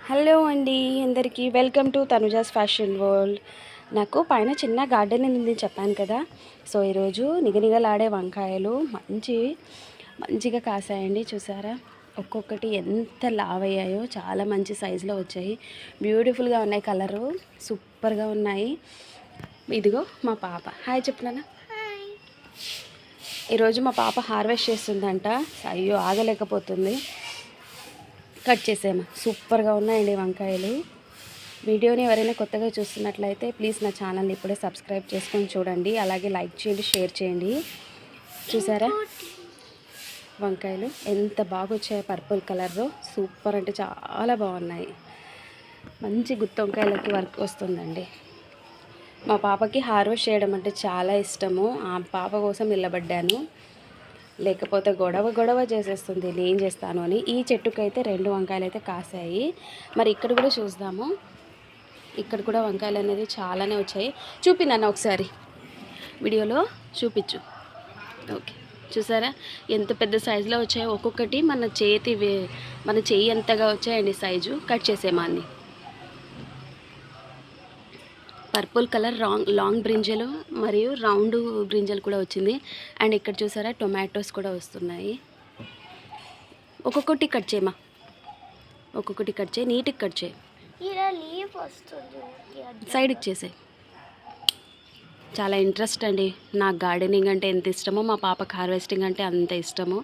Hello అండి అందరికీ welcome to Tanuja's fashion world. నాకు పైన చిన్న గార్డెన్ ఉంది చెప్పాను కదా. సో ఈరోజు నిగనిగలాడే వంకాయలు మంచిగా కాసాయండి. చూసారా ఒక్కొక్కటి ఎంత లావయ్యాయో, చాలా మంచి సైజులో వచ్చాయి. బ్యూటిఫుల్గా ఉన్నాయి, కలరు సూపర్గా ఉన్నాయి. ఇదిగో మా పాప హాయ్ చెప్తున్నాను. ఈరోజు మా పాప హార్వెస్ట్ చేస్తుందంట. అయ్యో ఆగలేకపోతుంది. కట్ చేసాము. సూపర్గా ఉన్నాయండి వంకాయలు. వీడియోని ఎవరైనా కొత్తగా చూస్తున్నట్లయితే ప్లీజ్ నా ఛానల్ని ఇప్పుడే సబ్స్క్రైబ్ చేసుకొని చూడండి. అలాగే లైక్ చేయండి, షేర్ చేయండి. చూసారా వంకాయలు ఎంత బాగా వచ్చాయో, పర్పుల్ కలర్లో సూపర్ అంటే చాలా బాగున్నాయి. మంచి గుత్తి వంకాయలకి వర్క్ వస్తుందండి. మా పాపకి హార్వెస్ట్ చేయడం అంటే చాలా ఇష్టము. ఆ పాప కోసం నిలబడ్డాను, లేకపోతే గొడవ చేసేస్తుంది నేను చేస్తాను అని. ఈ చెట్టుకైతే 2 వంకాయలు అయితే కాసాయి. మరి ఇక్కడ కూడా చూద్దాము. ఇక్కడ కూడా వంకాయలు అనేది చాలానే వచ్చాయి. చూపినన్న ఒకసారి వీడియోలో చూపించు. ఓకే, చూసారా ఎంత పెద్ద సైజులో వచ్చాయో. ఒక్కొక్కటి మన చెయ్యి అంతగా వచ్చాయండి సైజు. కట్ చేసేమాన్ని. పర్పుల్ కలర్ లాంగ్ బ్రింజలు మరియు రౌండ్ బ్రింజలు కూడా వచ్చింది. అండ్ ఇక్కడ చూసారా టొమాటోస్ కూడా వస్తున్నాయి. ఒక్కొక్కటి కట్ చేయమా, ఒక్కొక్కటి కట్ చేయి, నీట్గా కట్ చేయి. సైడ్కి చేసే. చాలా ఇంట్రెస్ట్ అండి నాకు గార్డెనింగ్ అంటే ఎంత ఇష్టమో, మా పాపకు హార్వెస్టింగ్ అంటే అంత ఇష్టము.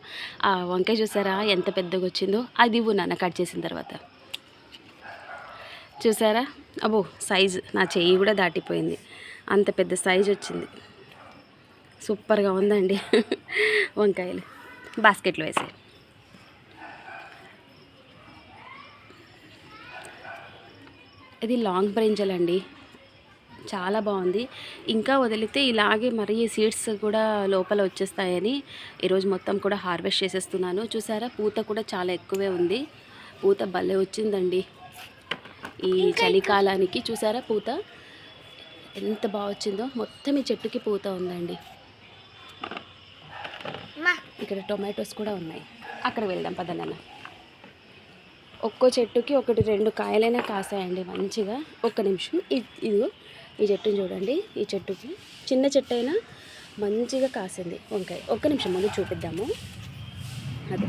ఆ వంకాయ చూసారా ఎంత పెద్దగా వచ్చిందో. అది ఇవ్వు నాన్న కట్ చేసిన తర్వాత. చూసారా అబ్బో సైజు నా చెయ్యి కూడా దాటిపోయింది, అంత పెద్ద సైజు వచ్చింది. సూపర్గా ఉందండి వంకాయలు. బాస్కెట్లో వేసే. ఇది లాంగ్ బ్రింజల్ అండి, చాలా బాగుంది. ఇంకా వదిలితే ఇలాగే మరీ సీడ్స్ కూడా లోపల వచ్చేస్తాయని ఈరోజు మొత్తం కూడా హార్వెస్ట్ చేసేస్తున్నాను. చూసారా పూత కూడా చాలా ఎక్కువే ఉంది. పూత భలే వచ్చిందండి ఈ చలికాలానికి. చూసారా పూత ఎంత బాగా వచ్చిందో. మొత్తం ఈ చెట్టుకి పూత ఉందండి. ఇక్కడ టొమాటోస్ కూడా ఉన్నాయి. అక్కడ వెళ్దాం పదనన్న. ఒక్కో చెట్టుకి 1-2 కాయలైనా కాసాయండి మంచిగా. ఒక్క నిమిషం. ఇదిగో ఈ చెట్టుని చూడండి. ఈ చెట్టుకి చిన్న చెట్టు అయినా మంచిగా కాసింది వంకాయ. ఒక్క నిమిషం ముందు చూపిద్దాము. అదే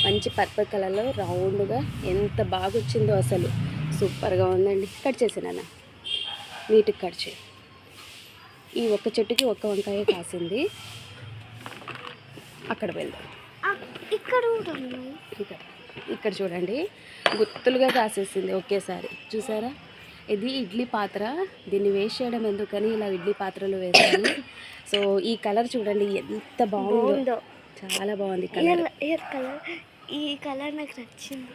మంచి పర్పుల్ కలర్లో రౌండ్గా ఎంత బాగా వచ్చిందో అసలు. సూపర్గా ఉందండి. కట్ చేసానన్న, నీట్గా కట్ చేయి. ఈ ఒక్క చెట్టుకి ఒక్క వంకాయ కాసింది. అక్కడ వెళ్దాం. ఇక్కడ చూడండి గుత్తులుగా కాసేసింది ఒకేసారి. చూసారా ఇది ఇడ్లీ పాత్ర. దీన్ని వేస్ట్ చేయడం ఎందుకని ఇలా ఇడ్లీ పాత్రలో వేసాను. సో ఈ కలర్ చూడండి ఎంత బాగుందో, చాలా బాగుంది కలర్. ఈ కలర్ నాకు నచ్చింది.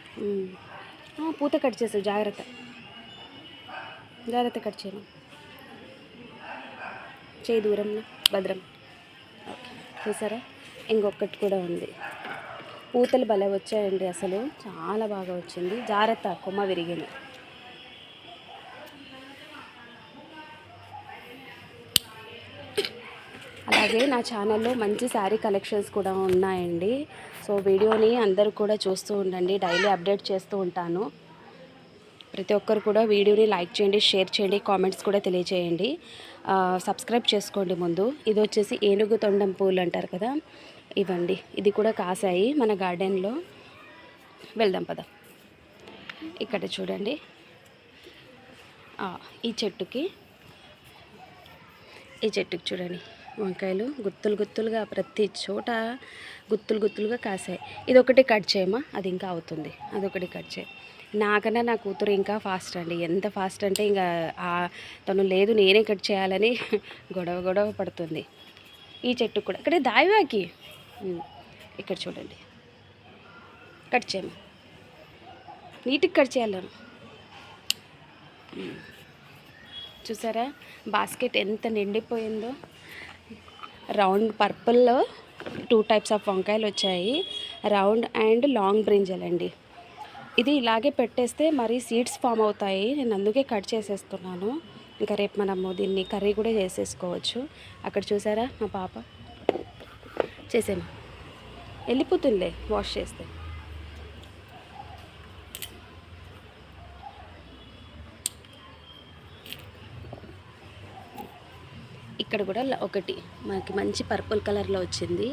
పూత కట్ చేసావు, జాగ్రత్త కట్ చేయను. చేయి దూరంలో భద్రం. ఓకే, చూసారా ఇంకొకటి కూడా ఉంది. పూతలు భలే వచ్చాయండి అసలు, చాలా బాగా వచ్చింది. జాగ్రత్త కొమ్మ విరిగింది. అలాగే నా ఛానల్లో మంచి శారీ కలెక్షన్స్ కూడా ఉన్నాయండి. సో వీడియోని అందరూ కూడా చూస్తూ ఉండండి. డైలీ అప్డేట్ చేస్తూ ఉంటాను. ప్రతి ఒక్కరు కూడా వీడియోని లైక్ చేయండి, షేర్ చేయండి, కామెంట్స్ కూడా తెలియజేయండి. సబ్స్క్రైబ్ చేసుకోండి ముందు. ఇది వచ్చేసి ఏనుగు తొండం పూలు అంటారు కదా, ఇవ్వండి. ఇది కూడా కాసాయి మన గార్డెన్లో. వెళ్దాం పద. ఇక్కడ చూడండి ఈ చెట్టుకి చూడండి వంకాయలు గుత్తులుగా ప్రతి చోట గుత్తులుగా కాసాయి. ఇది ఒకటి కట్ చేయమా, అది ఇంకా అవుతుంది. అదొకటి కట్ చేయి. నాకన్నా నా కూతురు ఇంకా ఫాస్ట్ అండి. ఎంత ఫాస్ట్ అంటే ఇంకా తను లేదు నేనే కట్ చేయాలని గొడవ పడుతుంది. ఈ చెట్టు కూడా ఇక్కడ దాయివాకి. ఇక్కడ చూడండి కట్ చేయమా, నీట్గా కట్ చేయాలను. చూసారా బాస్కెట్ ఎంత నిండిపోయిందో. రౌండ్ పర్పుల్లో 2 టైప్స్ ఆఫ్ వంకాయలు వచ్చాయి, రౌండ్ అండ్ లాంగ్ బ్రింజల్ అండి. ఇది ఇలాగే పెట్టేస్తే మరీ సీడ్స్ ఫామ్ అవుతాయి. నేను అందుకే కట్ చేసేస్తున్నాను. ఇంకా రేపు మనము దీన్ని కర్రీ కూడా చేసేసుకోవచ్చు. అక్కడ చూసారా మా పాప చేసేమా, వెళ్ళిపోతుందిలే వాష్ చేస్తే. ఇక్కడ కూడా ఒకటి మనకి మంచి పర్పుల్ కలర్లో వచ్చింది.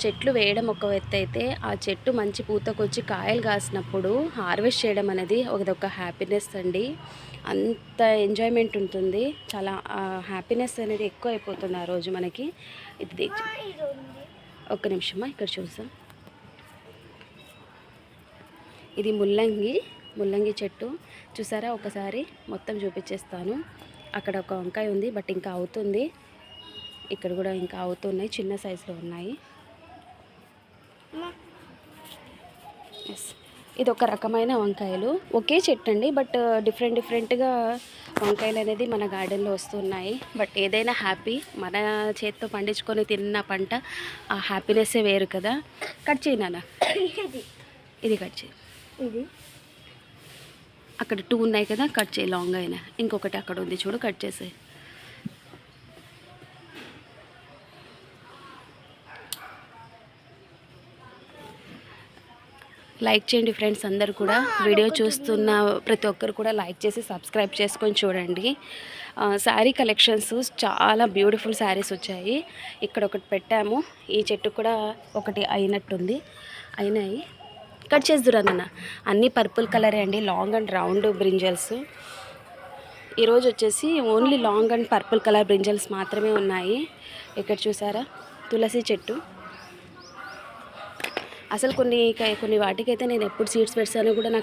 చెట్లు వేయడం ఒక ఎత్తు అయితే, ఆ చెట్టు మంచి పూతకొచ్చి కాయలు కాసినప్పుడు హార్వెస్ట్ చేయడం అనేది ఒక హ్యాపీనెస్ అండి. అంత ఎంజాయ్మెంట్ ఉంటుంది. చాలా హ్యాపీనెస్ అనేది ఎక్కువ అయిపోతుంది ఆ రోజు మనకి. ఇది ఒక్క నిమిషమా, ఇక్కడ చూసాం. ఇది ముల్లంగి చెట్టు చూసారా. ఒకసారి మొత్తం చూపించేస్తాను. అక్కడ ఒక వంకాయ ఉంది, బట్ ఇంకా అవుతుంది. ఇక్కడ కూడా ఇంకా అవుతున్నాయి, చిన్న సైజులో ఉన్నాయి. ఎస్, ఇది ఒక రకమైన వంకాయలు. ఒకే చెట్టు అండి, బట్ డిఫరెంట్గా వంకాయలు అనేది మన గార్డెన్లో వస్తున్నాయి. బట్ ఏదైనా హ్యాపీ, మన చేతితో పండించుకొని తిన్న పంట ఆ హ్యాపీనెస్సే వేరు కదా. కట్ చేయి నాన్న, ఇది కట్ చేయి. ఇది అక్కడ 2 ఉన్నాయి కదా, కట్ చేయి. లాంగ్ అయినా ఇంకొకటి అక్కడ ఉంది చూడు, కట్ చేసేయి. లైక్ చేయండి ఫ్రెండ్స్, అందరు కూడా వీడియో చూస్తున్న ప్రతి ఒక్కరు కూడా లైక్ చేసి సబ్స్క్రైబ్ చేసుకొని చూడండి. శారీ కలెక్షన్స్ చాలా బ్యూటిఫుల్ శారీస్ వచ్చాయి. ఇక్కడ ఒకటి పెట్టాము. ఈ చెట్టు కూడా ఒకటి అయినాయి. కట్ చేద్దురా నాన్న. అన్నీ పర్పుల్ కలరే అండి, లాంగ్ అండ్ రౌండ్ బ్రింజల్స్. ఈరోజు వచ్చేసి only long and purple colour brinjals మాత్రమే ఉన్నాయి. ఇక్కడ చూసారా, తులసి చెట్టు. అసలు కొన్ని వాటికైతే నేను ఎప్పుడు సీడ్స్ పెడతానో కూడా నాకు